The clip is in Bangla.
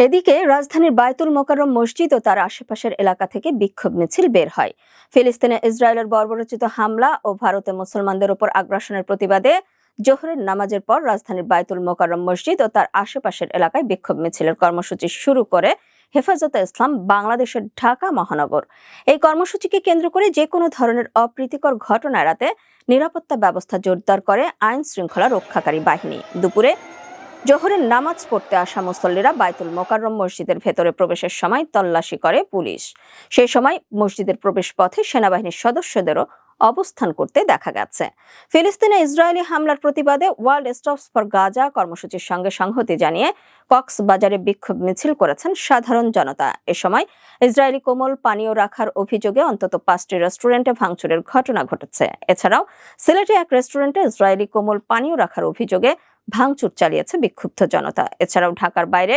এদিকে রাজধানীর বায়তুল মোকাররম মসজিদ ও তার আশেপাশের এলাকা থেকে বিক্ষোভ মিছিল বের হয়। ফিলিস্তিনে ইসরায়েলের বর্বরোচিত হামলা ও ভারতে মুসলমানদের উপর আগ্রাসনের প্রতিবাদে জোহরের নামাজের পর রাজধানীর বায়তুল মোকাররম মসজিদ ও তার আশেপাশের এলাকায় বিক্ষোভ মিছিলের কর্মসূচি শুরু করে হেফাজতে ইসলাম বাংলাদেশের ঢাকা মহানগর। এই কর্মসূচিকে কেন্দ্র করে যে কোনো ধরনের অপ্রীতিকর ঘটনা এড়াতে নিরাপত্তা ব্যবস্থা জোরদার করে আইন শৃঙ্খলা রক্ষাকারী বাহিনী। দুপুরে জোহরের নামাজ পড়তে আসা মুসল্লিরা বায়তুল মোকাররম মসজিদের ভেতরে প্রবেশের সময় তল্লাশি করে পুলিশ। সেই সময় মসজিদের প্রবেশ পথে সেনাবাহিনীর সদস্যদেরও অবস্থান করতে দেখা গেছে। ফিলিস্তিনে ইসরায়েলি হামলার প্রতিবাদে ওয়ার্ল্ড স্টপস ফর গাজা কর্মসূচির সঙ্গে সংহতি জানিয়ে কক্সবাজারে বিক্ষোভ মিছিল করেছেন সাধারণ জনতা। এ সময় ইসরায়েলি কোমল পানীয় রাখার অভিযোগে অন্তত 5টি রেস্টুরেন্টে ভাঙচুরের ঘটনা ঘটেছে। এছাড়াও সিলেটে এক রেস্টুরেন্টে ইসরায়েলি কোমল পানীয় রাখার অভিযোগে ভাঙচুর চালিয়েছে বিক্ষুব্ধ জনতা। এছাড়াও ঢাকার বাইরে